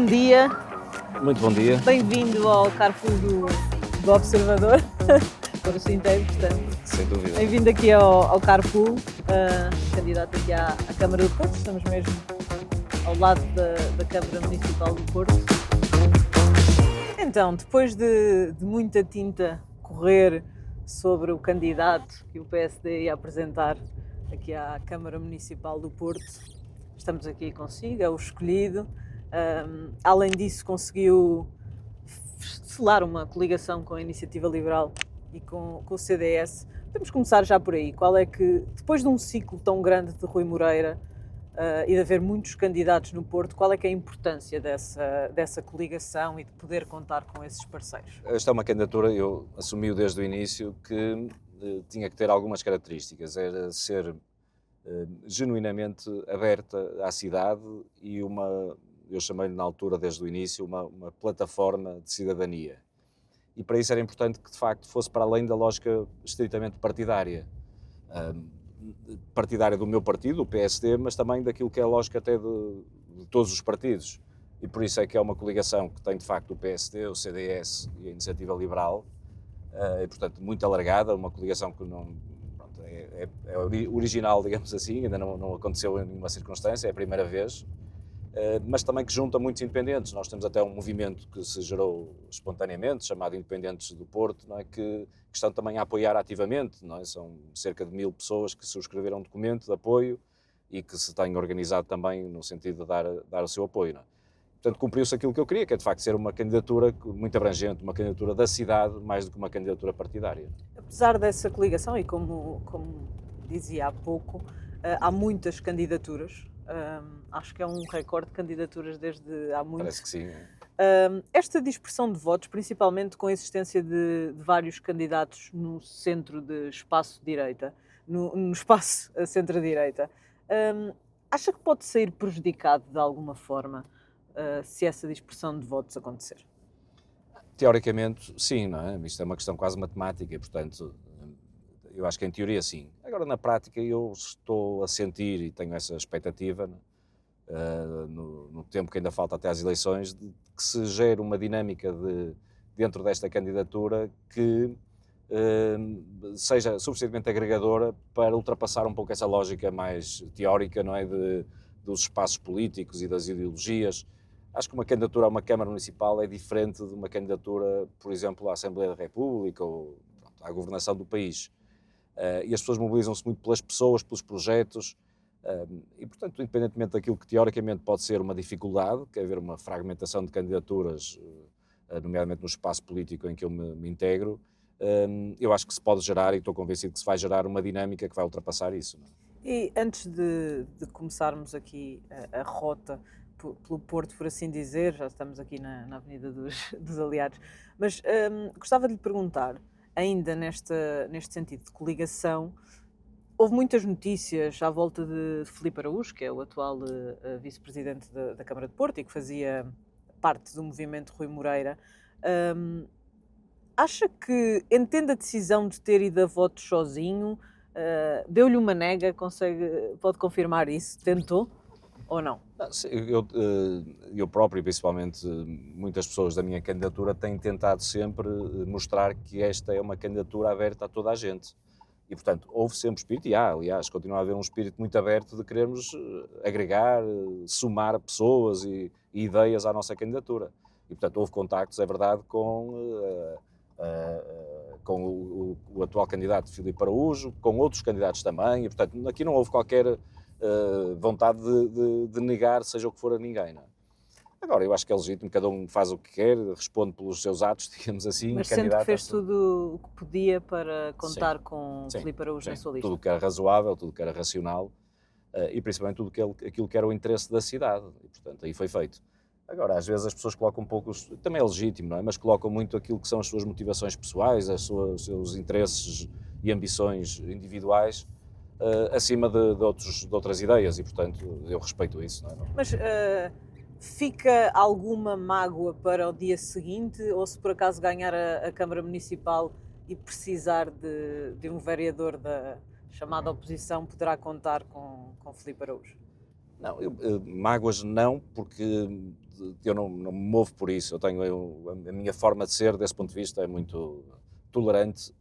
bom dia. Muito bom dia. Bem-vindo ao Carrefour do Observador, por assim inteiro, portanto. Sem dúvida. Bem-vindo aqui ao Carrefour, candidato aqui à Câmara do Porto. Estamos mesmo ao lado da Câmara Municipal do Porto. Então, depois de muita tinta correr sobre o candidato que o PSD ia apresentar aqui à Câmara Municipal do Porto, estamos aqui consigo, é o escolhido. Além disso, conseguiu selar uma coligação com a Iniciativa Liberal e com o CDS. Podemos começar já por aí. Qual é que, depois de um ciclo tão grande de Rui Moreira e de haver muitos candidatos no Porto, qual é que é a importância dessa coligação e de poder contar com esses parceiros? Esta é uma candidatura, eu assumi desde o início que tinha que ter algumas características. Era ser genuinamente aberta à cidade e eu chamei-lhe na altura, desde o início, uma plataforma de cidadania. E para isso era importante que, de facto, fosse para além da lógica estritamente partidária. Partidária do meu partido, o PSD, mas também daquilo que é a lógica até de todos os partidos. E por isso é que é uma coligação que tem, de facto, o PSD, o CDS e a Iniciativa Liberal, e, portanto, muito alargada, uma coligação que não... É original, digamos assim, ainda não aconteceu em nenhuma circunstância, é a primeira vez, mas também que junta muitos independentes. Nós temos até um movimento que se gerou espontaneamente, chamado Independentes do Porto, não é? Que estão também a apoiar ativamente, não é? São cerca de 1000 pessoas que subscreveram um documento de apoio e que se têm organizado também no sentido de dar o seu apoio, não é? Portanto, cumpriu-se aquilo que eu queria, que é de facto ser uma candidatura muito abrangente, uma candidatura da cidade, mais do que uma candidatura partidária. Apesar dessa coligação, e como dizia há pouco, há muitas candidaturas. Acho que é um recorde de candidaturas desde há muito. Parece que sim. Esta dispersão de votos, principalmente com a existência de vários candidatos no centro de espaço-direita, no espaço centro-direita, acha que pode sair prejudicado de alguma forma se essa dispersão de votos acontecer? Teoricamente, sim, não é? Isto é uma questão quase matemática e, portanto, eu acho que em teoria sim. Agora, na prática, eu estou a sentir e tenho essa expectativa, no tempo que ainda falta até às eleições, de que se gere uma dinâmica dentro desta candidatura que seja suficientemente agregadora para ultrapassar um pouco essa lógica mais teórica, não é? Dos espaços políticos e das ideologias. Acho que uma candidatura a uma Câmara Municipal é diferente de uma candidatura, por exemplo, à Assembleia da República ou à governação do país. E as pessoas mobilizam-se muito pelas pessoas, pelos projetos, e, portanto, independentemente daquilo que teoricamente pode ser uma dificuldade, que é haver uma fragmentação de candidaturas, nomeadamente no espaço político em que eu me integro, eu acho que se pode gerar, e estou convencido que se vai gerar uma dinâmica que vai ultrapassar isso. Não é? E antes de começarmos aqui a rota pelo Porto, por assim dizer, já estamos aqui na Avenida dos Aliados, mas gostava de lhe perguntar, ainda neste sentido de coligação, houve muitas notícias à volta de Filipe Araújo, que é o atual vice-presidente da Câmara de Porto e que fazia parte do movimento Rui Moreira. Acha que entende a decisão de ter ido a votos sozinho? Deu-lhe uma nega? Pode confirmar isso? Tentou ou não? Eu próprio, principalmente muitas pessoas da minha candidatura, têm tentado sempre mostrar que esta é uma candidatura aberta a toda a gente. E, portanto, houve sempre espírito, e aliás, continua a haver um espírito muito aberto de querermos agregar, somar pessoas e ideias à nossa candidatura. E, portanto, houve contactos, é verdade, com o atual candidato Filipe Araújo, com outros candidatos também, e, portanto, aqui não houve qualquer vontade de negar seja o que for a ninguém, não é? Agora, eu acho que é legítimo, cada um faz o que quer, responde pelos seus atos, digamos assim. Mas sente que fez tudo o que podia para contar com Filipe Araújo na sua lista? Tudo o que era razoável, tudo o que era racional, e principalmente tudo aquilo que era o interesse da cidade, e, portanto, aí foi feito. Agora, às vezes as pessoas colocam um pouco, também é legítimo, não é? Mas colocam muito aquilo que são as suas motivações pessoais, os seus interesses e ambições individuais, acima de outras ideias, e, portanto, eu respeito isso, não é? Mas fica alguma mágoa para o dia seguinte, ou se por acaso ganhar a Câmara Municipal e precisar de um vereador da chamada oposição, poderá contar com Filipe Araújo? Não, mágoas não, porque eu não me movo por isso. A minha forma de ser, desse ponto de vista, é muito tolerante,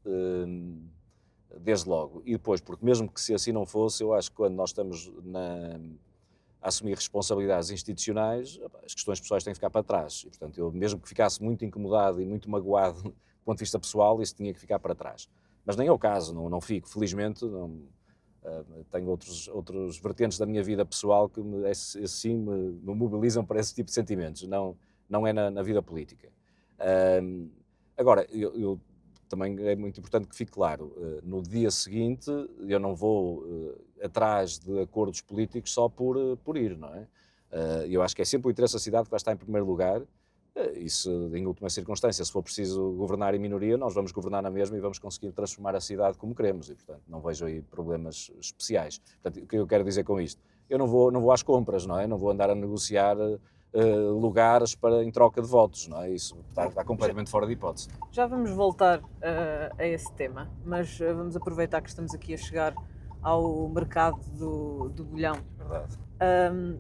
desde logo. E depois, porque mesmo que se assim não fosse, eu acho que quando nós estamos a assumir responsabilidades institucionais, as questões pessoais têm que ficar para trás. E, portanto, eu mesmo que ficasse muito incomodado e muito magoado do ponto de vista pessoal, isso tinha que ficar para trás. Mas nem é o caso, não fico. Felizmente, tenho outros vertentes da minha vida pessoal que me mobilizam para esse tipo de sentimentos, não é na vida política. Agora, eu também é muito importante que fique claro, no dia seguinte eu não vou atrás de acordos políticos só por ir, não é? Eu acho que é sempre o interesse da cidade que vai estar em primeiro lugar, e se, em última circunstância, se for preciso governar em minoria, nós vamos governar na mesma e vamos conseguir transformar a cidade como queremos, e portanto não vejo aí problemas especiais. Portanto, o que eu quero dizer com isto? Eu não vou às compras, não é? Não vou andar a negociar lugares em troca de votos, não é? Isso está completamente fora de hipótese. Já vamos voltar a esse tema, mas vamos aproveitar que estamos aqui a chegar ao mercado do bolhão. Verdade.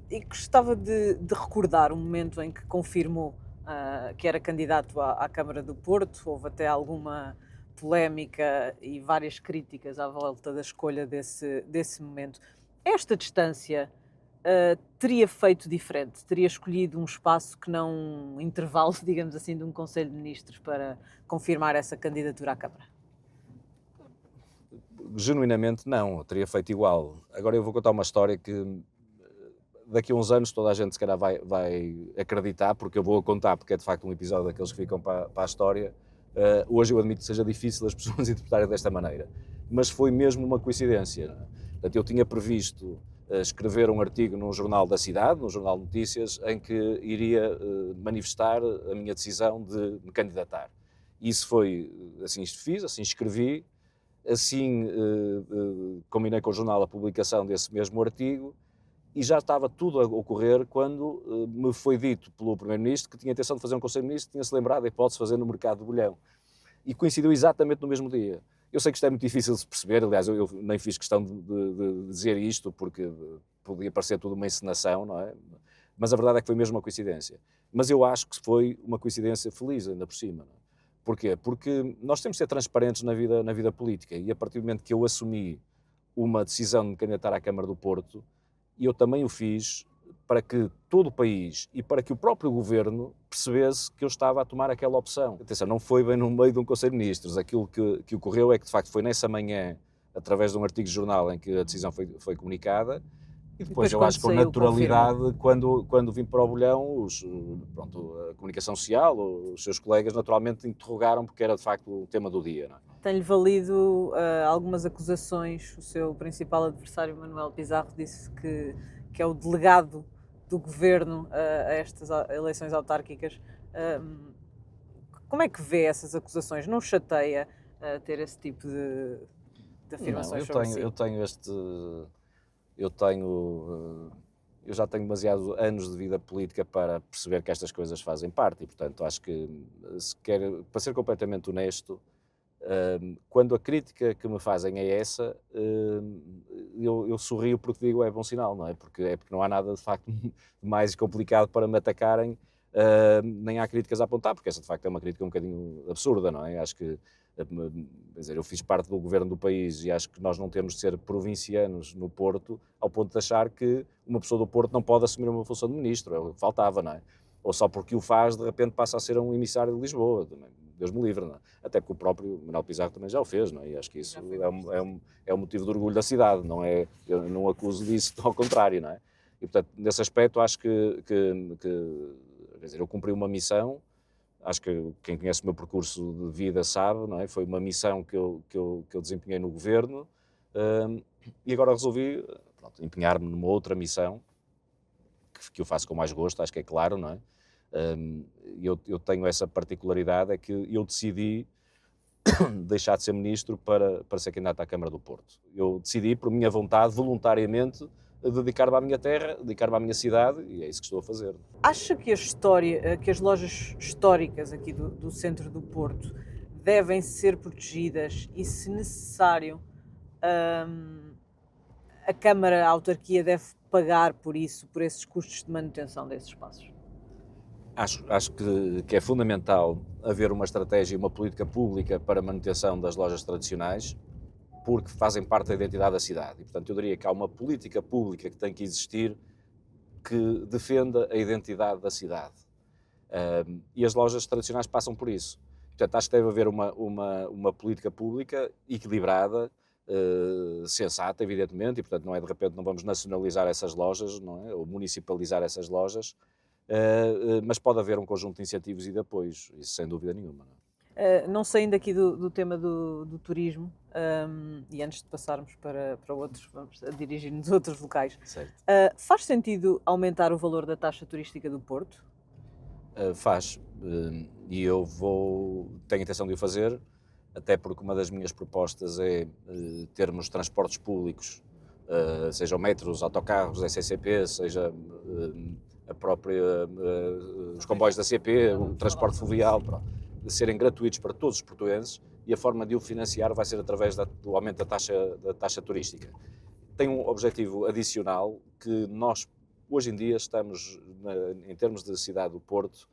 E gostava de recordar um momento em que confirmou que era candidato à Câmara do Porto. Houve até alguma polémica e várias críticas à volta da escolha desse momento. Esta distância teria feito diferente? Teria escolhido um espaço que não um intervalo, digamos assim, de um Conselho de Ministros para confirmar essa candidatura à Câmara? Genuinamente não, eu teria feito igual. Agora eu vou contar uma história que daqui a uns anos toda a gente se calhar vai acreditar, porque eu vou a contar, porque é de facto um episódio daqueles que ficam para a história. Hoje eu admito que seja difícil as pessoas interpretarem desta maneira, mas foi mesmo uma coincidência. Portanto, eu tinha previsto escrever um artigo num jornal da cidade, num jornal de notícias, em que iria manifestar a minha decisão de me candidatar. Isso foi, assim fiz, assim escrevi, assim combinei com o jornal a publicação desse mesmo artigo, e já estava tudo a ocorrer quando me foi dito pelo Primeiro-Ministro que tinha a intenção de fazer um Conselho de Ministros, tinha-se lembrado a hipótese de fazer no mercado do bolhão. E coincidiu exatamente no mesmo dia. Eu sei que isto é muito difícil de se perceber, aliás, eu nem fiz questão de dizer isto, porque podia parecer tudo uma encenação, não é? Mas a verdade é que foi mesmo uma coincidência. Mas eu acho que foi uma coincidência feliz, ainda por cima. Não é? Porquê? Porque nós temos de ser transparentes na vida política, e a partir do momento que eu assumi uma decisão de me candidatar à Câmara do Porto, e eu também o fiz para que todo o país e para que o próprio governo percebesse que eu estava a tomar aquela opção. Atenção, não foi bem no meio de um Conselho de Ministros. Aquilo que ocorreu é que, de facto, foi nessa manhã, através de um artigo de jornal em que a decisão foi comunicada, e depois eu acho que com naturalidade, quando vim para o bolhão, a comunicação social, os seus colegas, naturalmente interrogaram, porque era, de facto, o tema do dia. Não é? Tem-lhe valido algumas acusações. O seu principal adversário, Manuel Pizarro, disse que é o delegado do governo a estas eleições autárquicas. Como é que vê essas acusações? Não chateia ter esse tipo de afirmações sobre si? Eu já tenho demasiados anos de vida política para perceber que estas coisas fazem parte, e portanto acho que, para ser completamente honesto, quando a crítica que me fazem é essa, eu sorrio porque digo é bom sinal, não é? Porque não há nada de facto mais complicado para me atacarem, nem há críticas a apontar, porque essa de facto é uma crítica um bocadinho absurda, não é? Acho que, quer dizer, eu fiz parte do governo do país e acho que nós não temos de ser provincianos no Porto ao ponto de achar que uma pessoa do Porto não pode assumir uma função de ministro, é o que faltava, não é? Ou só porque o faz, de repente passa a ser um emissário de Lisboa, Deus me livre, não é? Até porque o próprio Manuel Pizarro também já o fez, não é? E acho que isso é um motivo de orgulho da cidade, não é? Eu não acuso disso, ao contrário, não é? E portanto, nesse aspecto, acho que quer dizer, eu cumpri uma missão, acho que quem conhece o meu percurso de vida sabe, não é? Foi uma missão que eu desempenhei no governo, e agora resolvi empenhar-me numa outra missão, que eu faço com mais gosto, acho que é claro, não é? Eu tenho essa particularidade, é que eu decidi deixar de ser ministro para ser candidato à Câmara do Porto. Eu decidi, por minha vontade, voluntariamente, dedicar-me à minha terra, dedicar-me à minha cidade, e é isso que estou a fazer. Acha que que as lojas históricas aqui do centro do Porto devem ser protegidas e, se necessário, a Câmara, a autarquia, deve pagar por isso, por esses custos de manutenção desses espaços? Acho que é fundamental haver uma estratégia e uma política pública para a manutenção das lojas tradicionais, porque fazem parte da identidade da cidade. E, portanto, eu diria que há uma política pública que tem que existir que defenda a identidade da cidade. E as lojas tradicionais passam por isso. Portanto, acho que deve haver uma política pública equilibrada, sensata, evidentemente, e, portanto, não é de repente não vamos nacionalizar essas lojas, não é? Ou municipalizar essas lojas, mas pode haver um conjunto de incentivos e de apoios, isso sem dúvida nenhuma. Não é? Não saindo aqui do tema do turismo, e antes de passarmos para outros, vamos dirigir-nos a outros locais, Certo. faz sentido aumentar o valor da taxa turística do Porto? Faz, e eu tenho a intenção de o fazer, até porque uma das minhas propostas é termos transportes públicos, sejam metros, autocarros, SCP, seja a própria, os comboios da CP, o transporte fluvial, de serem gratuitos para todos os portuenses, e a forma de o financiar vai ser através do aumento da taxa turística. Tem um objetivo adicional que nós, hoje em dia, estamos, em termos de cidade do Porto,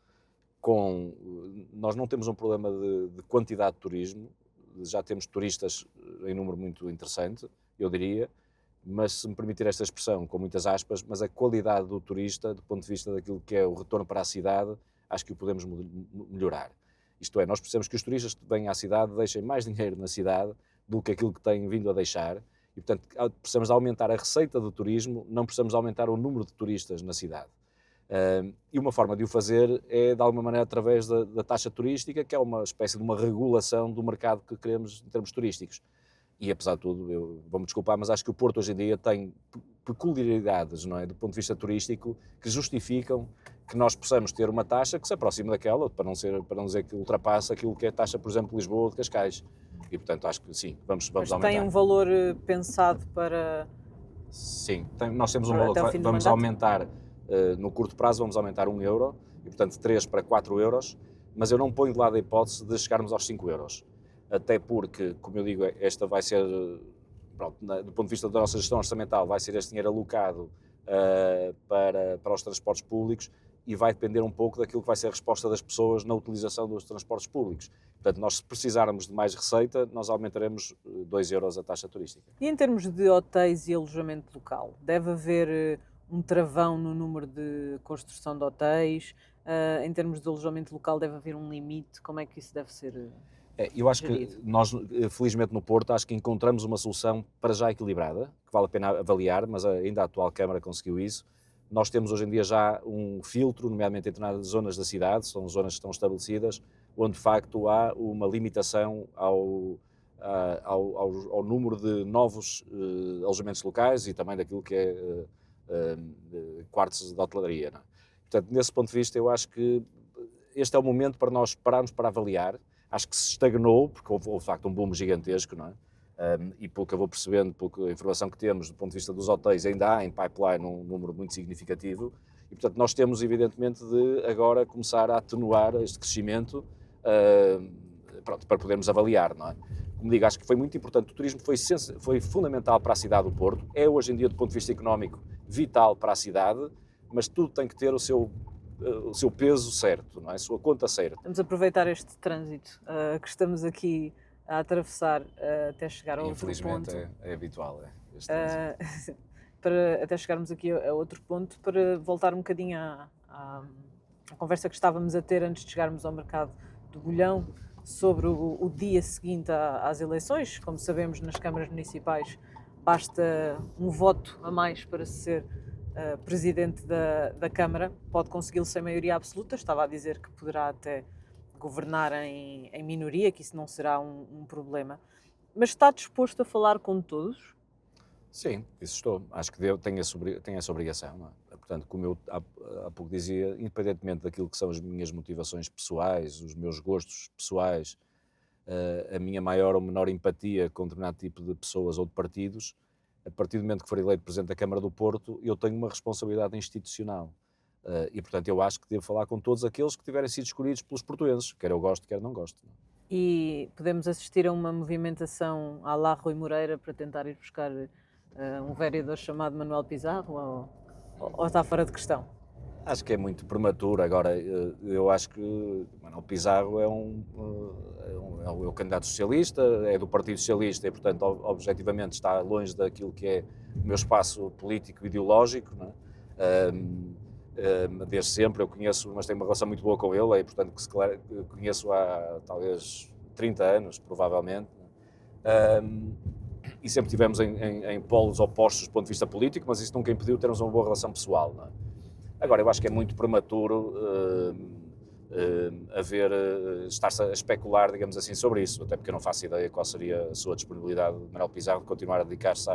nós não temos um problema de quantidade de turismo, já temos turistas em número muito interessante, eu diria, mas se me permitir esta expressão, com muitas aspas, mas a qualidade do turista, do ponto de vista daquilo que é o retorno para a cidade, acho que o podemos melhorar. Isto é, nós precisamos que os turistas que venham à cidade deixem mais dinheiro na cidade do que aquilo que têm vindo a deixar, e portanto precisamos aumentar a receita do turismo, não precisamos aumentar o número de turistas na cidade. E uma forma de o fazer é, de alguma maneira, através da taxa turística, que é uma espécie de uma regulação do mercado que queremos em termos turísticos. E, apesar de tudo, vou-me desculpar, mas acho que o Porto hoje em dia tem peculiaridades, não é, do ponto de vista turístico, que justificam que nós possamos ter uma taxa que se aproxime daquela, para não dizer que ultrapassa aquilo que é a taxa, por exemplo, de Lisboa ou de Cascais. E, portanto, acho que sim, vamos Mas aumentar. tem um valor pensado para... Sim, nós temos um valor até o que fim do vamos mandato? aumentar, no curto prazo vamos aumentar 1 euro, e portanto 3 para 4 euros, mas eu não ponho de lado a hipótese de chegarmos aos 5 euros. Até porque, como eu digo, esta vai ser, pronto, do ponto de vista da nossa gestão orçamental, vai ser este dinheiro alocado para os transportes públicos, e vai depender um pouco daquilo que vai ser a resposta das pessoas na utilização dos transportes públicos. Portanto, nós, se precisarmos de mais receita, nós aumentaremos 2 euros a taxa turística. E em termos de hotéis e alojamento local, deve haver um travão no número de construção de hotéis? Em termos de alojamento local, deve haver um limite? Como é que isso deve ser Eu acho gerido? que nós, felizmente no Porto, acho que encontramos uma solução para já equilibrada, que vale a pena avaliar, mas ainda a atual Câmara conseguiu isso. Nós temos hoje em dia já um filtro, nomeadamente em determinadas zonas da cidade, são zonas que estão estabelecidas, onde de facto há uma limitação ao número de novos alojamentos locais e também daquilo que é quartos de hotelaria. Não é? Portanto, nesse ponto de vista, eu acho que este é o momento para nós pararmos para avaliar. Acho que se estagnou, porque houve de facto um boom gigantesco, não é? E pelo que eu vou percebendo, pela informação que temos do ponto de vista dos hotéis, ainda há em pipeline um número muito significativo, e portanto nós temos evidentemente de agora começar a atenuar este crescimento, para podermos avaliar, não é? Como digo, acho que foi muito importante, o turismo foi fundamental para a cidade do Porto, é hoje em dia do ponto de vista económico vital para a cidade, mas tudo tem que ter o seu peso certo, não é? A sua conta certa. Vamos aproveitar este trânsito que estamos aqui a atravessar até chegar a outro Infelizmente ponto. é habitual, este para até chegarmos aqui a outro ponto, para voltar um bocadinho à conversa que estávamos a ter antes de chegarmos ao mercado do Bolhão, sobre o dia seguinte às eleições. Como sabemos, nas câmaras municipais basta um voto a mais para ser presidente da Câmara, pode consegui-lo sem maioria absoluta. Estava a dizer que poderá até governar em minoria, que isso não será um problema. Mas está disposto a falar com todos? Sim, isso estou. Acho que tenho essa obrigação. Não é? Portanto, como eu há pouco dizia, independentemente daquilo que são as minhas motivações pessoais, os meus gostos pessoais, a minha maior ou menor empatia com determinado tipo de pessoas ou de partidos, a partir do momento que for eleito Presidente da Câmara do Porto, eu tenho uma responsabilidade institucional. E, portanto, eu acho que devo falar com todos aqueles que tiverem sido escolhidos pelos portugueses, quer eu goste, quer não goste. E podemos assistir a uma movimentação à la Rui Moreira para tentar ir buscar um vereador chamado Manuel Pizarro ou está fora de questão? Acho que é muito prematuro. Agora, eu acho que Manuel Pizarro é o candidato socialista, é do Partido Socialista e, portanto, objetivamente está longe daquilo que é o meu espaço político e ideológico, não é? Desde sempre eu conheço, mas tenho uma relação muito boa com ele, e, portanto, que conheço há talvez 30 anos, provavelmente. E sempre tivemos em polos opostos do ponto de vista político, mas isso nunca impediu termos uma boa relação pessoal, não é? Agora, eu acho que é muito prematuro estar-se a especular, digamos assim, sobre isso, até porque eu não faço ideia qual seria a sua disponibilidade de Manuel Pizarro de continuar a dedicar-se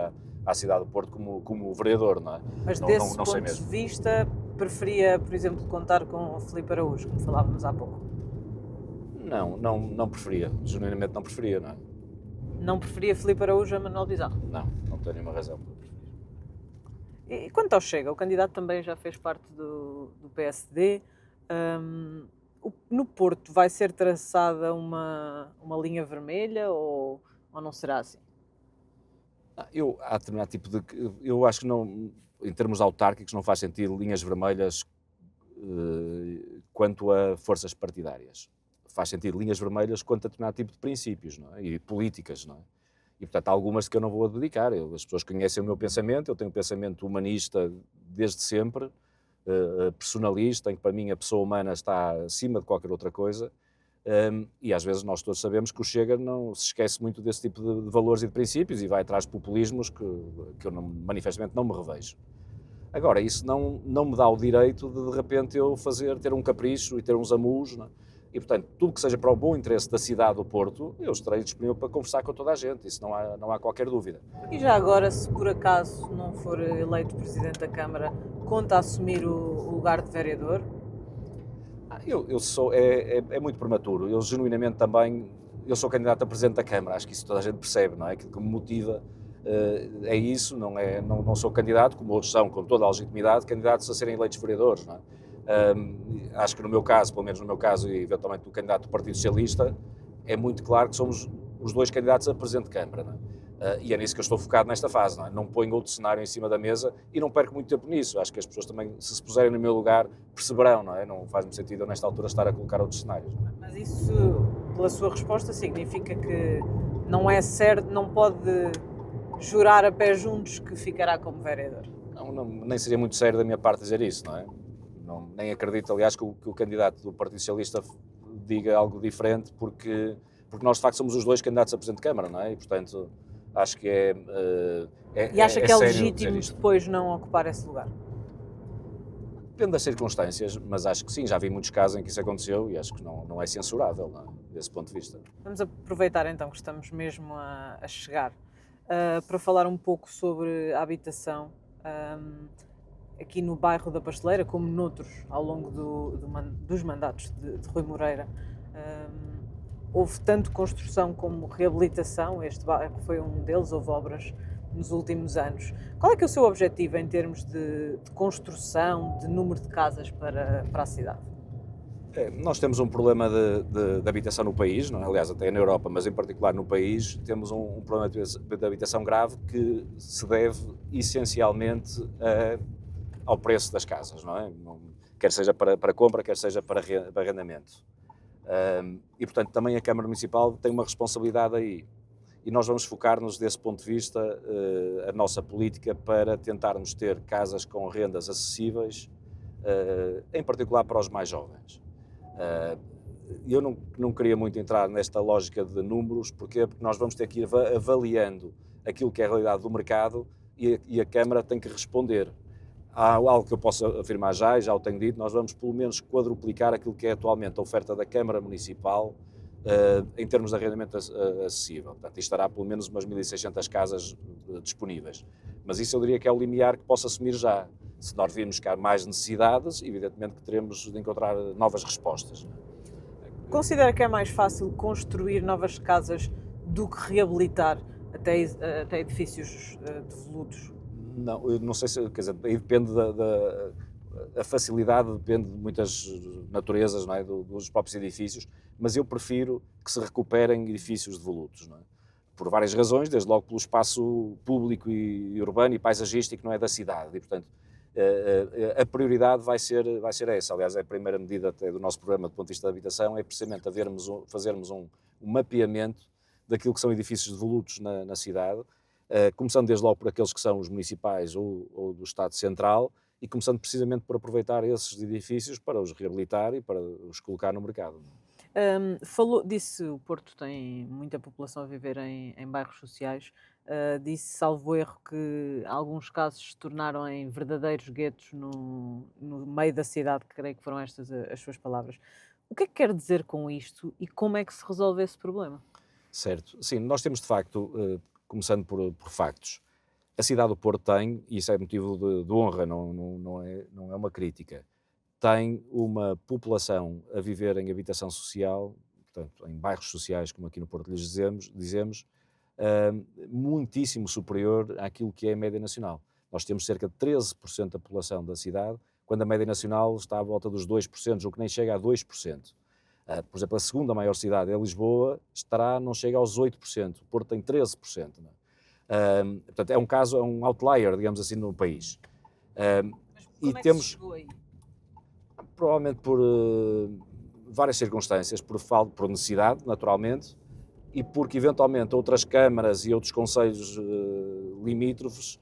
à cidade do Porto como vereador, não é? Mas não, desse não sei ponto mesmo. de vista, preferia, por exemplo, contar com o Filipe Araújo, como falávamos há pouco? Não preferia, genuinamente não preferia, não é? Não preferia Filipe Araújo a Manuel Pizarro? Não tenho nenhuma razão para preferir. E quanto ao Chega, o candidato também já fez parte do PSD. No Porto vai ser traçada uma linha vermelha ou não será assim? Há determinado tipo de... Eu acho que não, em termos autárquicos, não faz sentido linhas vermelhas quanto a forças partidárias. Faz sentido linhas vermelhas quanto a determinado tipo de princípios, não é? E políticas, não é? E, portanto, há algumas que eu não vou dedicar. As pessoas conhecem o meu pensamento, eu tenho um pensamento humanista desde sempre, personalista, em que para mim a pessoa humana está acima de qualquer outra coisa, e às vezes nós todos sabemos que o Chega não se esquece muito desse tipo de valores e de princípios e vai atrás de populismos que eu manifestamente não me revejo. Agora, isso não me dá o direito de repente eu ter um capricho e ter uns amus, não é? E, portanto, tudo que seja para o bom interesse da cidade do Porto, eu estarei disponível para conversar com toda a gente, isso não há qualquer dúvida. E já agora, se por acaso não for eleito Presidente da Câmara, conta assumir o lugar de vereador? É muito prematuro, eu genuinamente também, eu sou candidato a Presidente da Câmara, acho que isso toda a gente percebe, não é? Aquilo que me motiva é isso, não sou candidato, como outros são, com toda a legitimidade, candidatos a serem eleitos vereadores, não é? Acho que no meu caso, pelo menos no meu caso e eventualmente do candidato do Partido Socialista, é muito claro que somos os dois candidatos a Presidente de Câmara, não é? E é nisso que eu estou focado nesta fase, não é? Não ponho outro cenário em cima da mesa e não perco muito tempo nisso. Acho que as pessoas também, se puserem no meu lugar, perceberão, não é? Não faz-me sentido, nesta altura, estar a colocar outros cenários. Não é? Mas isso, pela sua resposta, significa que não é certo, não pode jurar a pé juntos que ficará como vereador? Nem seria muito sério da minha parte dizer isso, não é? Nem acredito, aliás, que o candidato do Partido Socialista diga algo diferente, porque nós, de facto, somos os dois candidatos a Presidente de Câmara, não é? E, portanto, acho que E acha que é sério legítimo depois não ocupar esse lugar? Depende das circunstâncias, mas acho que sim, já vi muitos casos em que isso aconteceu e acho que não é censurável, não é? Desse ponto de vista. Vamos aproveitar então que estamos mesmo a chegar para falar um pouco sobre a habitação aqui no bairro da Pasteleira, como noutros ao longo dos mandatos de Rui Moreira. Houve tanto construção como reabilitação, este bairro foi um deles, houve obras nos últimos anos. Qual é que é o seu objetivo em termos de construção, de número de casas para a cidade? Nós temos um problema de habitação no país, não é? Aliás, até na Europa, mas em particular no país, temos um problema de habitação grave que se deve essencialmente ao preço das casas, não é? Quer seja para compra, quer seja para arrendamento. E, portanto, também a Câmara Municipal tem uma responsabilidade aí. E nós vamos focar-nos, desse ponto de vista, a nossa política para tentarmos ter casas com rendas acessíveis, em particular para os mais jovens. Eu não queria muito entrar nesta lógica de números, porque nós vamos ter que ir avaliando aquilo que é a realidade do mercado e a Câmara tem que responder. Há algo que eu posso afirmar já, e já o tenho dito, nós vamos pelo menos quadruplicar aquilo que é atualmente a oferta da Câmara Municipal em termos de arrendamento acessível. Portanto, estará pelo menos umas 1.600 casas disponíveis. Mas isso eu diria que é o limiar que posso assumir já. Se nós virmos cá mais necessidades, evidentemente que teremos de encontrar novas respostas. Considera que é mais fácil construir novas casas do que reabilitar até edifícios devolutos? Não, eu não sei se, quer dizer, aí depende a facilidade, depende de muitas naturezas, não é, dos próprios edifícios, mas eu prefiro que se recuperem edifícios devolutos, não é? por várias razões, desde logo pelo espaço público e urbano e paisagístico, não é, da cidade. E, portanto, a prioridade vai ser essa. Aliás, é a primeira medida até do nosso programa do ponto de vista da habitação, é precisamente fazermos um mapeamento daquilo que são edifícios devolutos na cidade, começando desde logo por aqueles que são os municipais ou do Estado Central, e começando precisamente por aproveitar esses edifícios para os reabilitar e para os colocar no mercado. Disse o Porto tem muita população a viver em bairros sociais. Disse, salvo erro, que alguns casos se tornaram em verdadeiros guetos no meio da cidade, que creio que foram estas as suas palavras. O que é que quer dizer com isto e como é que se resolve esse problema? Certo. Sim, nós temos de facto, começando por factos, a cidade do Porto tem, e isso é motivo de honra, não é uma crítica, tem uma população a viver em habitação social, portanto, em bairros sociais, como aqui no Porto lhes dizemos muitíssimo superior àquilo que é a média nacional. Nós temos cerca de 13% da população da cidade, quando a média nacional está à volta dos 2%, o que nem chega a 2%. Por exemplo, a segunda maior cidade é Lisboa, não chega aos 8%, o Porto tem 13%. Não é? Portanto, é um outlier, digamos assim, no país. Mas como é que se chegou aí? Provavelmente por várias circunstâncias, por necessidade, naturalmente, e porque eventualmente outras câmaras e outros concelhos limítrofes,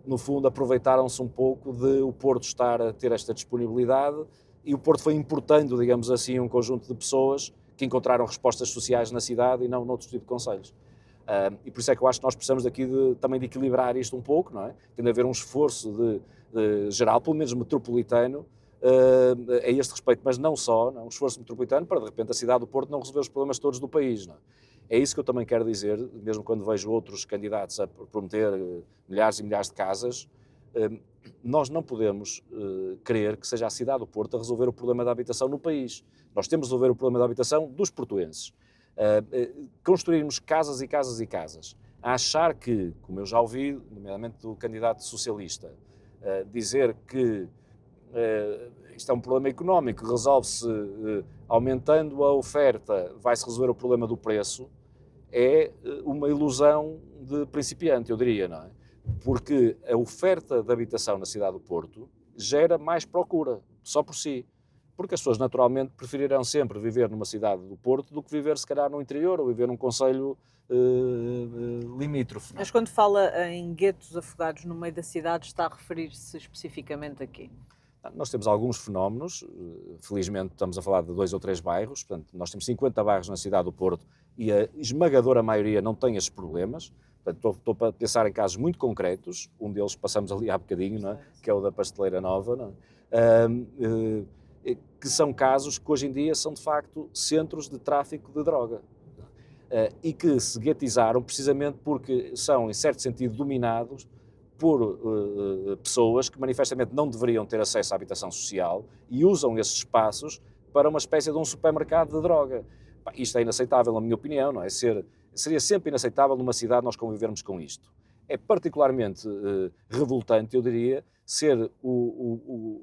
no fundo, aproveitaram-se um pouco de o Porto estar a ter esta disponibilidade, e o Porto foi importando, digamos assim, um conjunto de pessoas que encontraram respostas sociais na cidade e não noutros tipos de concelhos. E por isso é que eu acho que nós precisamos aqui também de equilibrar isto um pouco, não é? Tem de haver um esforço de geral, pelo menos metropolitano, a este respeito, mas não só, não é? Um esforço metropolitano para, de repente, a cidade do Porto não resolver os problemas todos do país. Não é? É isso que eu também quero dizer, mesmo quando vejo outros candidatos a prometer milhares e milhares de casas. Nós não podemos querer que seja a cidade do Porto a resolver o problema da habitação no país. Nós temos de resolver o problema da habitação dos portuenses. Construirmos casas e casas e casas, a achar que, como eu já ouvi, nomeadamente do candidato socialista, dizer que isto é um problema económico, resolve-se aumentando a oferta, vai-se resolver o problema do preço, é uma ilusão de principiante, eu diria, não é? Porque a oferta de habitação na cidade do Porto gera mais procura, só por si. Porque as pessoas naturalmente preferirão sempre viver numa cidade do Porto do que viver, se calhar, no interior ou viver num concelho limítrofe. Mas quando fala em guetos afogados no meio da cidade, está a referir-se especificamente a quê? Nós temos alguns fenómenos, felizmente estamos a falar de 2 ou 3 bairros, portanto, nós temos 50 bairros na cidade do Porto e a esmagadora maioria não tem esses problemas. Portanto, estou a pensar em casos muito concretos, um deles passamos ali há bocadinho, não é? Que é o da Pasteleira Nova, não é? Que são casos que hoje em dia são de facto centros de tráfico de droga e que se guetizaram precisamente porque são, em certo sentido, dominados por pessoas que manifestamente não deveriam ter acesso à habitação social e usam esses espaços para uma espécie de um supermercado de droga. Isto é inaceitável, na minha opinião, não é? Seria sempre inaceitável numa cidade nós convivermos com isto. É particularmente revoltante, eu diria, ser o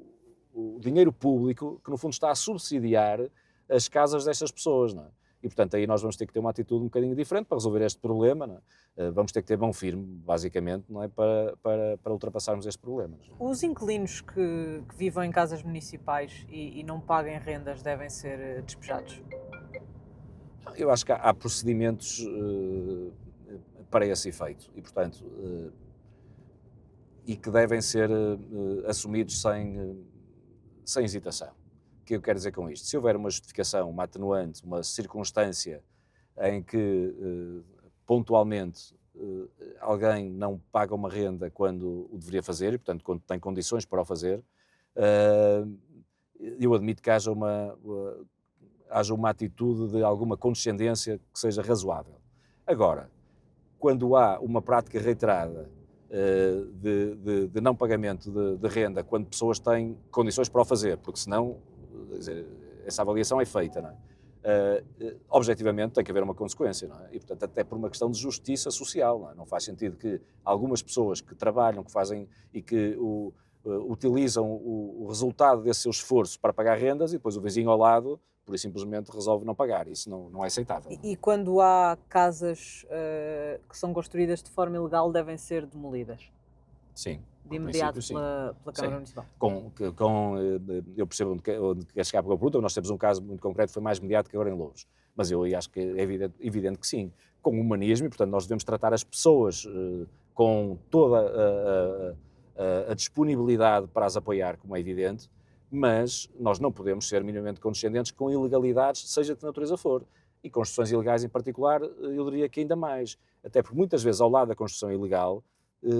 dinheiro público que, no fundo, está a subsidiar as casas destas pessoas, não é? E, portanto, aí nós vamos ter que ter uma atitude um bocadinho diferente para resolver este problema, não é? Vamos ter que ter mão firme, basicamente, não é? Para ultrapassarmos este problema. Não é? Os inquilinos que vivam em casas municipais e não paguem rendas devem ser despejados? Eu acho que há procedimentos para esse efeito e, portanto, e que devem ser assumidos sem hesitação. O que eu quero dizer com isto? Se houver uma justificação, uma atenuante, uma circunstância em que pontualmente alguém não paga uma renda quando o deveria fazer e, portanto, quando tem condições para o fazer, eu admito que haja uma atitude de alguma condescendência que seja razoável. Agora, quando há uma prática reiterada de não pagamento de renda, quando pessoas têm condições para o fazer, porque senão essa avaliação é feita, não é? Objetivamente tem que haver uma consequência, não é? E, portanto, até por uma questão de justiça social, não é? Não faz sentido que algumas pessoas que trabalham, que fazem e que utilizam o resultado desse seu esforço para pagar rendas e depois o vizinho ao lado por e simplesmente resolve não pagar. Isso não é aceitável. E quando há casas que são construídas de forma ilegal, devem ser demolidas? Sim, De em imediato princípio, sim. pela Câmara Sim. Municipal? Eu percebo onde queres chegar com a pergunta. Nós temos um caso muito concreto, foi mais mediático agora em Louros. Mas eu acho que é evidente que sim. Com humanismo, e portanto nós devemos tratar as pessoas com toda a disponibilidade para as apoiar, como é evidente, mas nós não podemos ser minimamente condescendentes com ilegalidades, seja de que natureza for. E construções ilegais em particular, eu diria que ainda mais. Até porque muitas vezes ao lado da construção ilegal,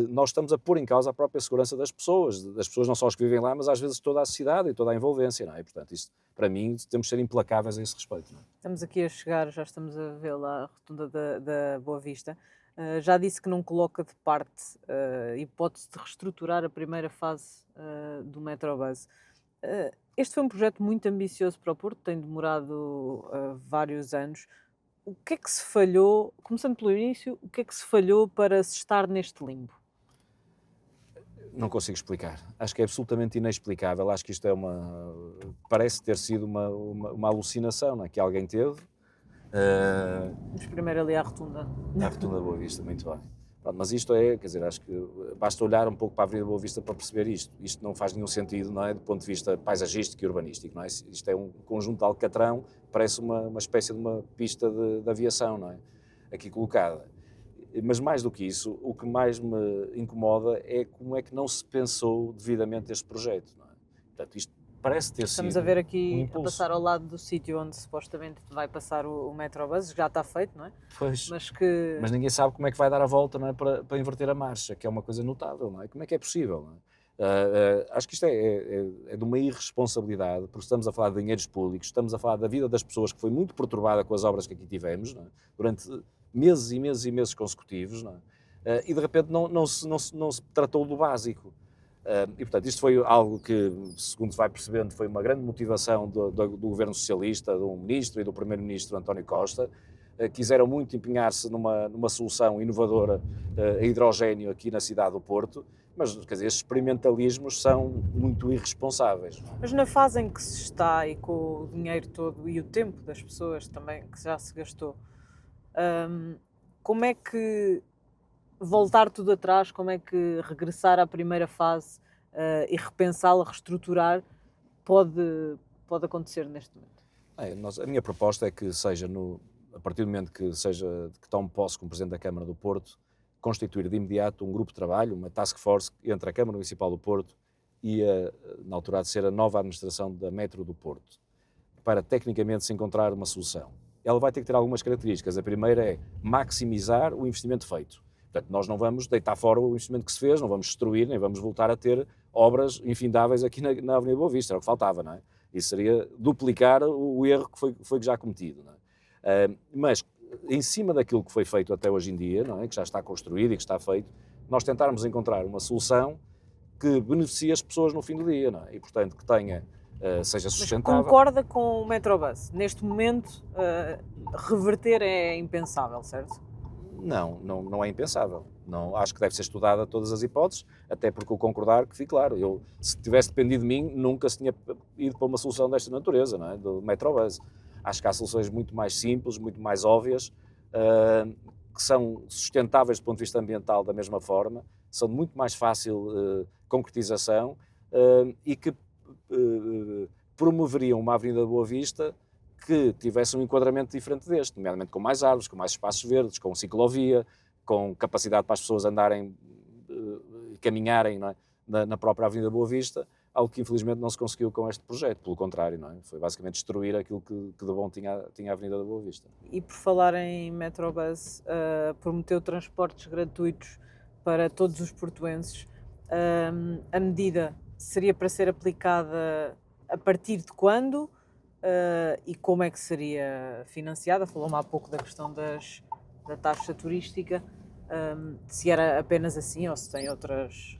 nós estamos a pôr em causa a própria segurança das pessoas não só as que vivem lá, mas às vezes toda a sociedade e toda a envolvência, não é? Portanto, isso, para mim, temos de ser implacáveis a esse respeito. Não é? Estamos aqui a chegar, já estamos a vê-la, a rotunda da Boa Vista. Já disse que não coloca de parte a hipótese de reestruturar a primeira fase do Metrobus. Este foi um projeto muito ambicioso para o Porto, tem demorado vários anos. O que é que se falhou, começando pelo início, o que é que se falhou para se estar neste limbo? Não consigo explicar. Acho que é absolutamente inexplicável. Acho que isto parece ter sido uma alucinação, não é? Que alguém teve. Vamos primeiro ali à rotunda. À rotunda da Boa Vista, muito bem. Pronto, mas isto quer dizer, acho que basta olhar um pouco para a Avenida Boa Vista para perceber isto. Isto não faz nenhum sentido, não é? Do ponto de vista paisagístico e urbanístico, não é? Isto é um conjunto de alcatrão, parece uma espécie de uma pista de aviação, não é? Aqui colocada. Mas mais do que isso, o que mais me incomoda é como é que não se pensou devidamente este projeto, não é? Portanto, isto parece ter Estamos sido a ver aqui, impulso. a passar ao lado do sítio onde supostamente vai passar o Metrobus, já está feito, não é? Pois, Mas mas ninguém sabe como é que vai dar a volta, não é? Para inverter a marcha, que é uma coisa notável, não é? Como é que é possível, não é? Acho que isto é de uma irresponsabilidade, porque estamos a falar de dinheiros públicos, estamos a falar da vida das pessoas que foi muito perturbada com as obras que aqui tivemos, não é? Durante meses e meses e meses consecutivos, não é? E de repente não se tratou do básico. E portanto isto foi algo que, segundo se vai percebendo, foi uma grande motivação do governo socialista, do ministro e do primeiro-ministro António Costa. Quiseram muito empenhar-se numa solução inovadora a hidrogénio aqui na cidade do Porto, mas quer dizer, estes experimentalismos são muito irresponsáveis. Mas na fase em que se está e com o dinheiro todo e o tempo das pessoas também que já se gastou, como é que voltar tudo atrás, como é que regressar à primeira fase e repensá-la, reestruturar, pode acontecer neste momento? A minha proposta é que seja, a partir do momento que tome posse como Presidente da Câmara do Porto, constituir de imediato um grupo de trabalho, uma task force entre a Câmara Municipal do Porto e, na altura, de ser a nova administração da Metro do Porto, para tecnicamente se encontrar uma solução. Ela vai ter que ter algumas características. A primeira é maximizar o investimento feito. Portanto, nós não vamos deitar fora o investimento que se fez, não vamos destruir, nem vamos voltar a ter obras infindáveis aqui na Avenida Boa Vista, era o que faltava, não é? Isso seria duplicar o erro que foi já cometido, não é? Mas, em cima daquilo que foi feito até hoje em dia, não é? Que já está construído e que está feito, nós tentarmos encontrar uma solução que beneficie as pessoas no fim do dia, não é? E, portanto, que seja sustentável. Mas concorda com o Metrobus? Neste momento, reverter é impensável, certo? Não é impensável. Não, acho que deve ser estudada todas as hipóteses, até porque eu concordar que, claro, se tivesse dependido de mim, nunca se tinha ido para uma solução desta natureza, não é? Do Metrobus. Acho que há soluções muito mais simples, muito mais óbvias, que são sustentáveis do ponto de vista ambiental da mesma forma, são de muito mais fácil concretização e que promoveriam uma Avenida da Boa Vista que tivesse um enquadramento diferente deste, nomeadamente com mais árvores, com mais espaços verdes, com ciclovia, com capacidade para as pessoas andarem e caminharem, não é? na própria Avenida Boa Vista, algo que infelizmente não se conseguiu com este projeto, pelo contrário, não é? Foi basicamente destruir aquilo que de bom tinha a Avenida da Boa Vista. E por falar em Metrobus, prometeu transportes gratuitos para todos os portuenses. A medida seria para ser aplicada a partir de quando? E como é que seria financiada? Falou-me há pouco da questão da taxa turística, se era apenas assim ou se tem outras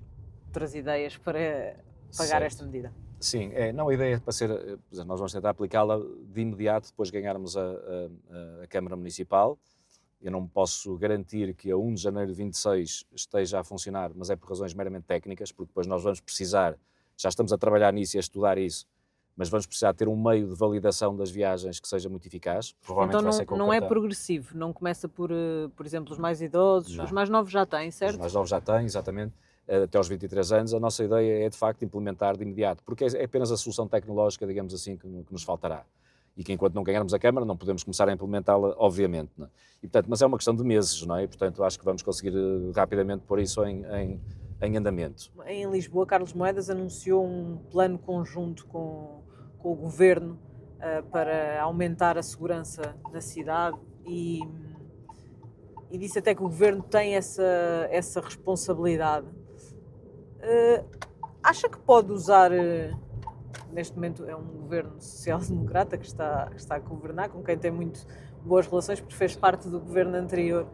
ideias para pagar esta medida. Sim, não, a ideia é para ser, nós vamos tentar aplicá-la de imediato depois de ganharmos a Câmara Municipal. Eu não posso garantir que a 1 de janeiro de 26 esteja a funcionar, mas é por razões meramente técnicas, porque depois nós vamos precisar, já estamos a trabalhar nisso e a estudar isso, mas vamos precisar ter um meio de validação das viagens que seja muito eficaz. Provavelmente Então vai ser com não é cartão. progressivo, não começa por exemplo, os mais idosos, os Não. mais novos já têm, Os certo? mais novos já têm, exatamente, até aos 23 anos. A nossa ideia é, de facto, implementar de imediato, porque é apenas a solução tecnológica, digamos assim, que nos faltará. E que enquanto não ganharmos a Câmara não podemos começar a implementá-la, obviamente. Não é? E, portanto, mas é uma questão de meses, não é? E, portanto, acho que vamos conseguir rapidamente pôr isso em andamento. Em Lisboa, Carlos Moedas anunciou um plano conjunto com o Governo para aumentar a segurança na cidade e disse até que o Governo tem essa responsabilidade. Acha que pode usar, neste momento é um Governo social-democrata que está a governar, com quem tem muito boas relações, porque fez parte do Governo anterior,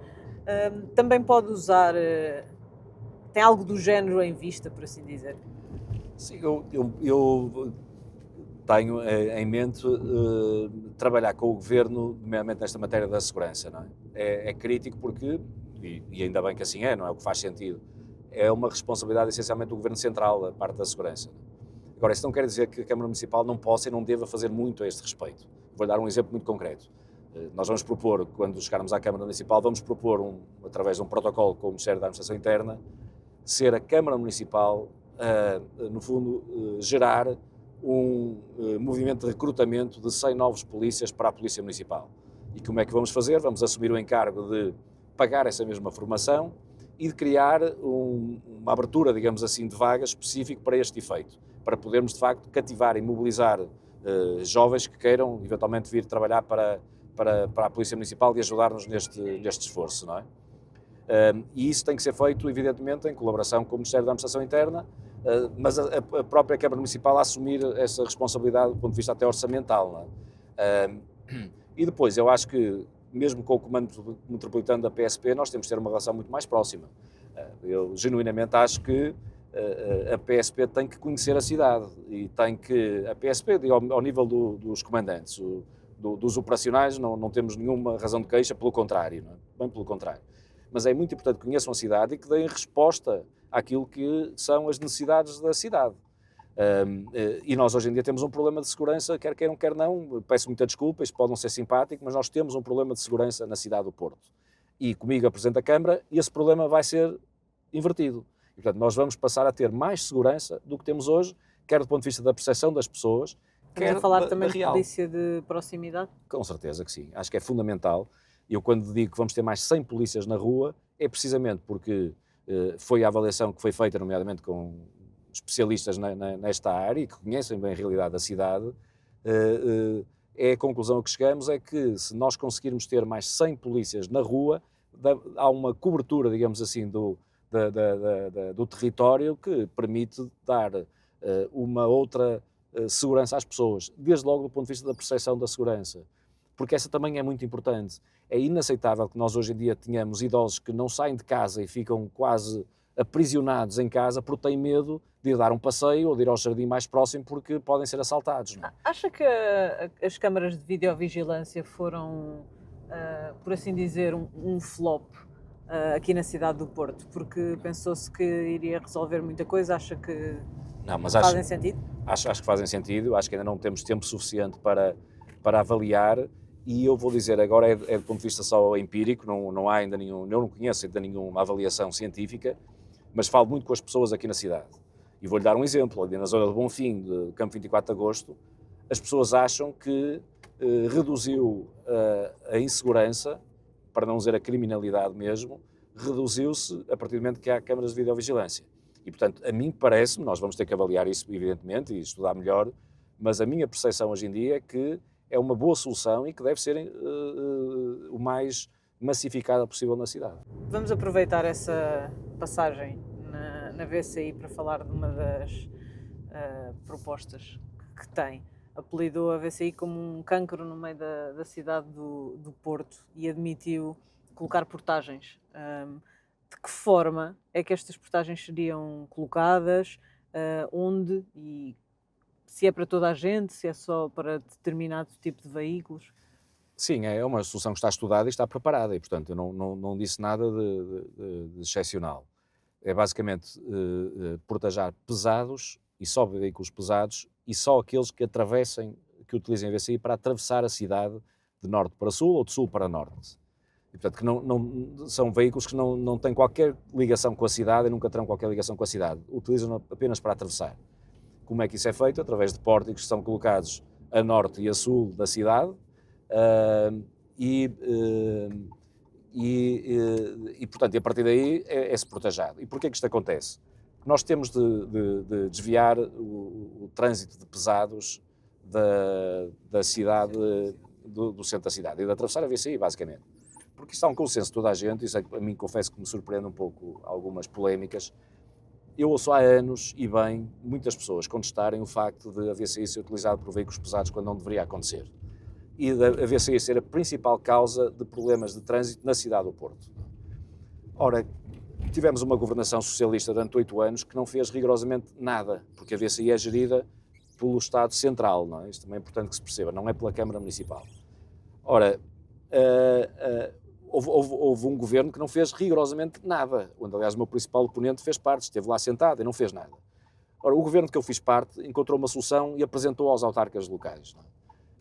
também pode usar, tem algo do género em vista, por assim dizer? Sim, eu tenho em mente trabalhar com o Governo, nomeadamente nesta matéria da segurança. Não é? É crítico porque, e ainda bem que assim é, não é o que faz sentido, é uma responsabilidade essencialmente do Governo Central, a parte da segurança. Agora, isso não quer dizer que a Câmara Municipal não possa e não deva fazer muito a este respeito. Vou dar um exemplo muito concreto. Nós vamos propor, quando chegarmos à Câmara Municipal, vamos propor, através de um protocolo com o Ministério da Administração Interna, ser a Câmara Municipal, no fundo, gerar um movimento de recrutamento de 100 novos polícias para a Polícia Municipal. E como é que vamos fazer? Vamos assumir o encargo de pagar essa mesma formação e de criar uma abertura, digamos assim, de vagas específico para este efeito, para podermos, de facto, cativar e mobilizar jovens que queiram, eventualmente, vir trabalhar para a Polícia Municipal e ajudar-nos neste esforço, não é? E isso tem que ser feito, evidentemente, em colaboração com o Ministério da Administração Interna, mas a própria Câmara Municipal a assumir essa responsabilidade do ponto de vista até orçamental. Não é? E depois, eu acho que, mesmo com o Comando Metropolitano da PSP, nós temos de ter uma relação muito mais próxima. Eu, genuinamente, acho que a PSP tem que conhecer a cidade e tem que... A PSP, ao nível dos comandantes, dos operacionais, não temos nenhuma razão de queixa, pelo contrário, não é? Bem pelo contrário. Mas é muito importante que conheçam a cidade e que deem resposta àquilo que são as necessidades da cidade. E nós hoje em dia temos um problema de segurança, quer queiram, quer não, peço muita desculpa, isto pode não ser simpático, mas nós temos um problema de segurança na cidade do Porto. E comigo, a Presidente da Câmara, esse problema vai ser invertido. E, portanto, nós vamos passar a ter mais segurança do que temos hoje, quer do ponto de vista da percepção das pessoas, quer Estamos a falar também da de real. polícia de proximidade? Com certeza que sim, acho que é fundamental. Eu, quando digo que vamos ter mais 100 polícias na rua, é precisamente porque foi a avaliação que foi feita, nomeadamente com especialistas nesta área e que conhecem bem a realidade da cidade, é a conclusão a que chegamos, é que se nós conseguirmos ter mais 100 polícias na rua, há uma cobertura, digamos assim, do território que permite dar uma outra segurança às pessoas, desde logo do ponto de vista da percepção da segurança, porque essa também é muito importante. É inaceitável que nós hoje em dia tenhamos idosos que não saem de casa e ficam quase aprisionados em casa porque têm medo de ir dar um passeio ou de ir ao jardim mais próximo porque podem ser assaltados. Não é? Acha que as câmaras de videovigilância foram, por assim dizer, um flop aqui na cidade do Porto? Porque pensou-se que iria resolver muita coisa, acha que Não, mas fazem sentido? Acho que fazem sentido, acho que ainda não temos tempo suficiente para avaliar. E eu vou dizer, agora é do ponto de vista só empírico, não há ainda eu não conheço ainda nenhuma avaliação científica, mas falo muito com as pessoas aqui na cidade. E vou-lhe dar um exemplo, ali na zona de Bonfim, de Campo 24 de Agosto, as pessoas acham que reduziu a insegurança, para não dizer a criminalidade mesmo, reduziu-se a partir do momento que há câmaras de videovigilância. E, portanto, a mim parece-me, nós vamos ter que avaliar isso, evidentemente, e estudar melhor, mas a minha percepção hoje em dia é que é uma boa solução e que deve ser o mais massificada possível na cidade. Vamos aproveitar essa passagem na VCI para falar de uma das propostas que tem. Apelidou a VCI como um cancro no meio da cidade do Porto e admitiu colocar portagens. De que forma é que estas portagens seriam colocadas, onde e se é para toda a gente, se é só para determinado tipo de veículos? Sim, é uma solução que está estudada e está preparada e, portanto, eu não disse nada de excepcional. É basicamente portajar pesados e só veículos pesados e só aqueles que utilizem a VCI para atravessar a cidade de norte para sul ou de sul para norte. E, portanto, que são veículos que não têm qualquer ligação com a cidade e nunca terão qualquer ligação com a cidade. Utilizam apenas para atravessar. Como é que isso é feito? Através de pórticos que são colocados a norte e a sul da cidade portanto, a partir daí é-se protejado. E porquê que isto acontece? Nós temos de desviar o trânsito de pesados da cidade, do centro da cidade, e de atravessar a VCI, basicamente. Porque isto há um consenso de toda a gente, isso a mim confesso que me surpreende um pouco algumas polémicas. Eu ouço há anos, e bem, muitas pessoas contestarem o facto de a VCI ser utilizada por veículos pesados quando não deveria acontecer. E a VCI ser a principal causa de problemas de trânsito na cidade do Porto. Ora, tivemos uma governação socialista durante 8 anos que não fez rigorosamente nada, porque a VCI é gerida pelo Estado Central, não é? Isto também é importante que se perceba, não é pela Câmara Municipal. Ora, houve um governo que não fez rigorosamente nada, onde aliás o meu principal oponente fez parte, esteve lá sentado e não fez nada. Ora, o governo que eu fiz parte encontrou uma solução e apresentou aos autarcas locais, não é?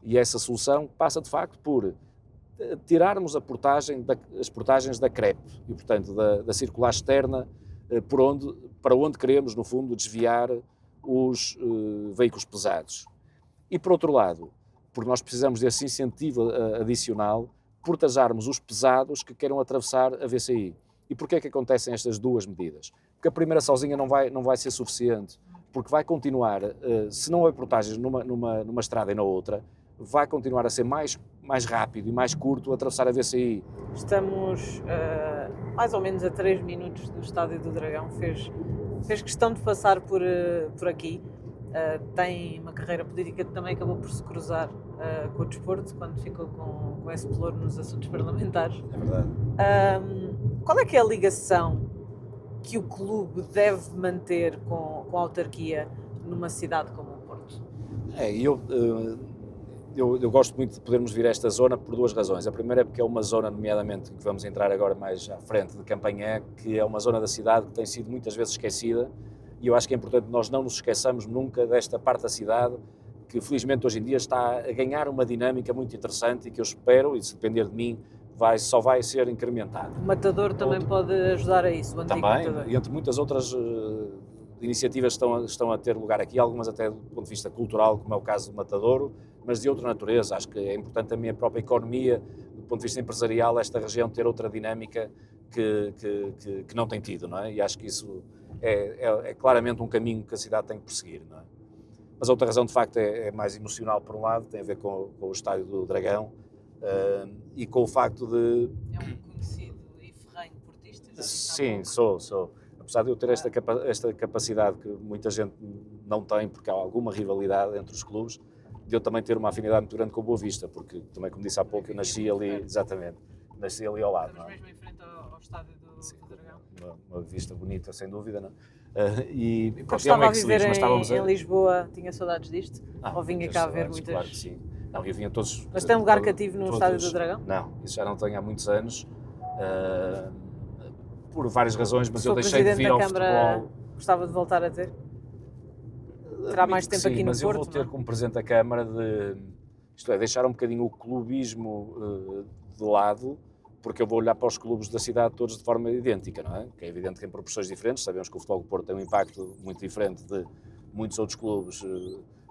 E essa solução passa de facto por tirarmos as portagens da CREP e, portanto, da circular externa para onde queremos, no fundo, desviar os veículos pesados. E, por outro lado, porque nós precisamos desse incentivo adicional, protejarmos os pesados que queiram atravessar a VCI. E porquê é que acontecem estas duas medidas? Porque a primeira sozinha não vai ser suficiente, porque vai continuar, se não houver portagens numa estrada e na outra, vai continuar a ser mais rápido e mais curto atravessar a VCI. Estamos mais ou menos a 3 minutos do Estádio do Dragão, fez questão de passar por aqui. Tem uma carreira política que também acabou por se cruzar com o desporto, quando ficou com esse pelouro nos assuntos parlamentares. É verdade. Qual é que é a ligação que o clube deve manter com a autarquia numa cidade como o Porto? Eu gosto muito de podermos vir a esta zona por duas razões. A primeira é porque é uma zona, nomeadamente, que vamos entrar agora mais à frente de Campanhã, que é uma zona da cidade que tem sido muitas vezes esquecida, e eu acho que é importante que nós não nos esqueçamos nunca desta parte da cidade, que felizmente hoje em dia está a ganhar uma dinâmica muito interessante e que eu espero, e se depender de mim, só vai ser incrementado. O Matador também pode ajudar a isso, o antigo também, Matador. E entre muitas outras iniciativas estão a ter lugar aqui, algumas até do ponto de vista cultural, como é o caso do Matadouro, mas de outra natureza. Acho que é importante também a própria economia, do ponto de vista empresarial, esta região ter outra dinâmica que não tem tido, não é? E acho que isso é claramente um caminho que a cidade tem que perseguir, não é? Mas a outra razão, de facto, é mais emocional, por um lado, tem a ver com o Estádio do Dragão e com o facto de... É um conhecido e ferrenho portista. Sim, sou. Apesar de eu ter esta capacidade que muita gente não tem, porque há alguma rivalidade entre os clubes, de eu também ter uma afinidade muito grande com o Boa Vista, porque também, como disse há pouco, eu nasci ali, exatamente, nasci ali ao lado. Estamos mesmo em frente ao Estádio do Dragão. Uma vista bonita, sem dúvida, não? Quando estava a viver em Lisboa, tinha saudades disto? Ou vinha cá ver muitas? Claro que sim. Não, eu vinha todos... Mas tem um lugar cativo no Estádio do Dragão? Não, isso já não tenho há muitos anos, por várias razões, mas eu deixei de vir ao futebol. Gostava de voltar a ter? Terá mais tempo aqui no Porto? Mas eu vou ter como Presidente da Câmara deixar um bocadinho o clubismo de lado, porque eu vou olhar para os clubes da cidade todos de forma idêntica, não é? Que é evidente que em proporções diferentes, sabemos que o Futebol do Porto tem um impacto muito diferente de muitos outros clubes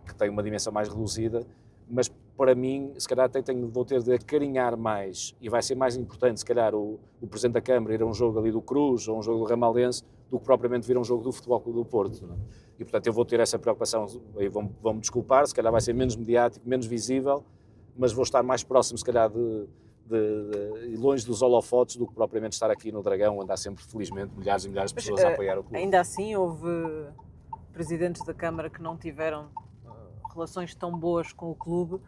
que têm uma dimensão mais reduzida, mas para mim, se calhar até vou ter de acarinhar mais, e vai ser mais importante, se calhar, o Presidente da Câmara ir a um jogo ali do Cruz, ou um jogo do Ramaldense, do que propriamente vir a um jogo do Futebol Clube do Porto, não é? E, portanto, eu vou ter essa preocupação, e vão-me desculpar, se calhar vai ser menos mediático, menos visível, mas vou estar mais próximo, se calhar, de longe dos holofotes do que propriamente estar aqui no Dragão, onde há sempre, felizmente, milhares e milhares de pessoas a apoiar o clube. Ainda assim, houve presidentes da Câmara que não tiveram relações tão boas com o clube.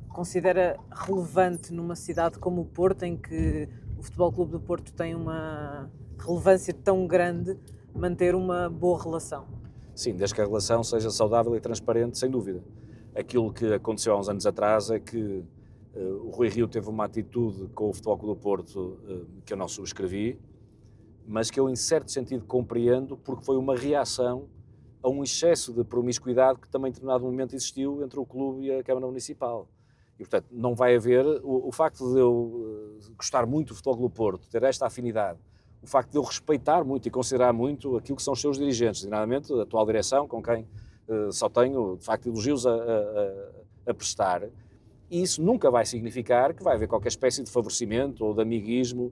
Considera relevante numa cidade como o Porto, em que o Futebol Clube do Porto tem uma relevância tão grande, manter uma boa relação? Sim, desde que a relação seja saudável e transparente, sem dúvida. Aquilo que aconteceu há uns anos atrás é que o Rui Rio teve uma atitude com o Futebol Clube do Porto que eu não subscrevi, mas que eu, em certo sentido, compreendo, porque foi uma reação a um excesso de promiscuidade que também em determinado momento existiu entre o clube e a Câmara Municipal. E, portanto, não vai haver... O facto de eu gostar muito do Futebol Clube do Porto, ter esta afinidade, o facto de eu respeitar muito e considerar muito aquilo que são os seus dirigentes, designadamente a atual direção, com quem só tenho, de facto, elogios a prestar, e isso nunca vai significar que vai haver qualquer espécie de favorecimento ou de amiguismo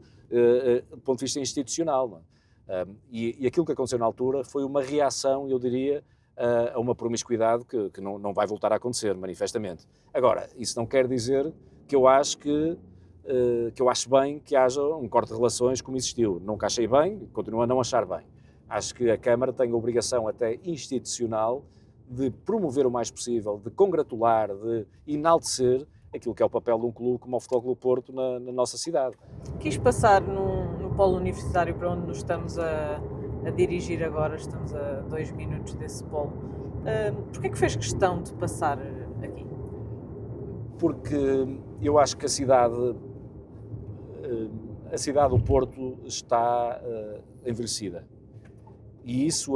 do ponto de vista institucional. Não é? E aquilo que aconteceu na altura foi uma reação, eu diria, a uma promiscuidade que não vai voltar a acontecer, manifestamente. Agora, isso não quer dizer que eu acho bem que haja um corte de relações como existiu. Nunca achei bem, continuo a não achar bem. Acho que a Câmara tem a obrigação até institucional de promover o mais possível, de congratular, de enaltecer aquilo que é o papel de um clube como o Futebol Clube do Porto na nossa cidade. Quis passar no polo universitário para onde nos estamos a dirigir agora, estamos a 2 minutos desse polo. Porquê é que fez questão de passar aqui? Porque eu acho que a cidade do Porto está envelhecida. E isso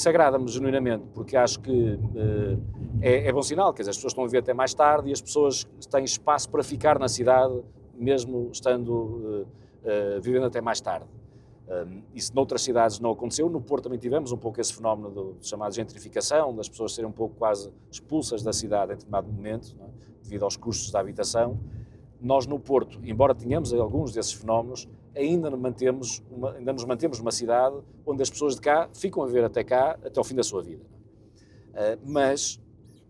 agrada-me genuinamente, porque acho que é bom sinal, quer dizer, as pessoas estão a viver até mais tarde e as pessoas têm espaço para ficar na cidade, mesmo vivendo até mais tarde. Isso noutras cidades não aconteceu, no Porto também tivemos um pouco esse fenómeno chamado gentrificação, das pessoas serem um pouco quase expulsas da cidade em determinado momento, não é? Devido aos custos da habitação. Nós no Porto, embora tenhamos alguns desses fenómenos, ainda nos mantemos uma cidade onde as pessoas de cá ficam a viver até cá, até ao fim da sua vida. Mas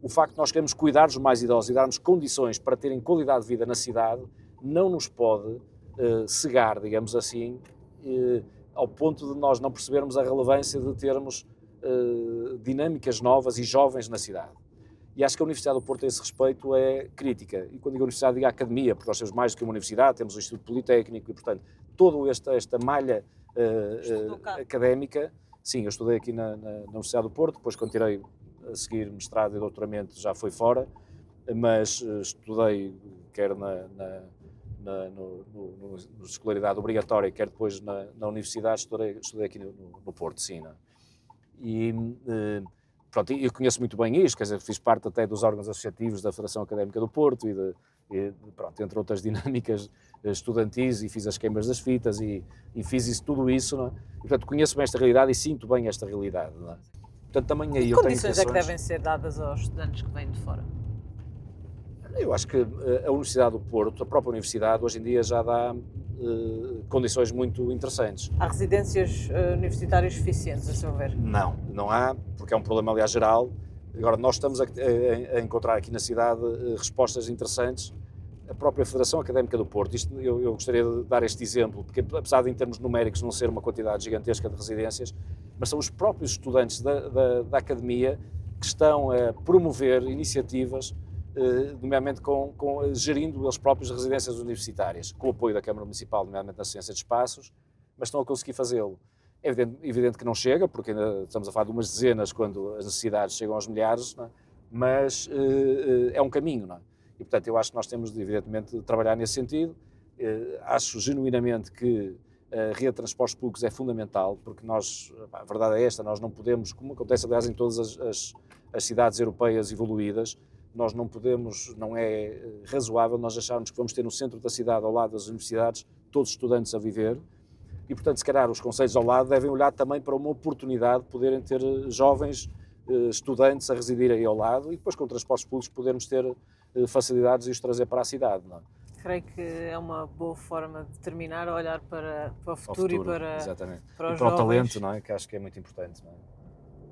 o facto de nós queremos cuidar dos mais idosos e darmos condições para terem qualidade de vida na cidade não nos pode cegar, digamos assim, ao ponto de nós não percebermos a relevância de termos dinâmicas novas e jovens na cidade. E acho que a Universidade do Porto, a esse respeito, é crítica. E quando digo universidade, digo a academia, porque nós temos mais do que uma universidade, temos o Instituto Politécnico e, portanto, toda esta malha académica. Sim, eu estudei aqui na Universidade do Porto, depois quando tirei a seguir mestrado e doutoramento já foi fora, mas estudei quer na escolaridade obrigatória, quer depois na universidade, estudei aqui no Porto, sim. Não é? E pronto, eu conheço muito bem isto, quer dizer, fiz parte até dos órgãos associativos da Federação Académica do Porto pronto, entre outras dinâmicas estudantis, e fiz as queimas das fitas e fiz tudo isso, não é? E, portanto, conheço bem esta realidade e sinto bem esta realidade, não é? Portanto, também aí que condições é que devem ser dadas aos estudantes que vêm de fora? Eu acho que a Universidade do Porto, a própria universidade, hoje em dia já dá condições muito interessantes. Há residências universitárias suficientes, a seu ver? Não há, porque é um problema, aliás, geral. Agora, nós estamos a encontrar aqui na cidade respostas interessantes. A própria Federação Académica do Porto, eu gostaria de dar este exemplo, porque apesar de em termos numéricos não ser uma quantidade gigantesca de residências, mas são os próprios estudantes da academia que estão a promover iniciativas, nomeadamente gerindo eles próprios residências universitárias, com o apoio da Câmara Municipal, nomeadamente na assistência de espaços, mas estão a conseguir fazê-lo. É evidente que não chega, porque ainda estamos a falar de umas dezenas quando as necessidades chegam aos milhares, não é? Mas é um caminho, não é? E, portanto, eu acho que nós temos de, evidentemente, trabalhar nesse sentido. Acho genuinamente que a rede de transportes públicos é fundamental, porque a verdade é esta, nós não podemos, como acontece, aliás, em todas as cidades europeias evoluídas, nós não é razoável nós acharmos que vamos ter no centro da cidade, ao lado das universidades, todos os estudantes a viver. E, portanto, se calhar os concelhos ao lado devem olhar também para uma oportunidade de poderem ter jovens estudantes a residir aí ao lado e depois com transportes públicos podermos ter facilidades e os trazer para a cidade. Não é? Creio que é uma boa forma de terminar a olhar para o futuro e para os e para o talento, não é? Que acho que é muito importante. Não é?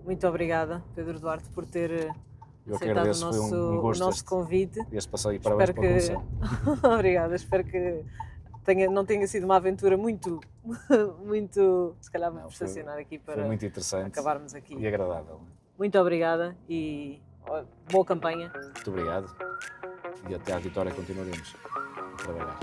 Muito obrigada, Pedro Duarte, por ter eu aceitado o nosso convite. Este passeio e parabéns pela comissão. Obrigada, espero que não tenha sido uma aventura muito, se calhar vamos estacionar aqui para muito interessante acabarmos aqui. E agradável. Muito obrigada e boa campanha. Muito obrigado e até à vitória continuaremos a trabalhar.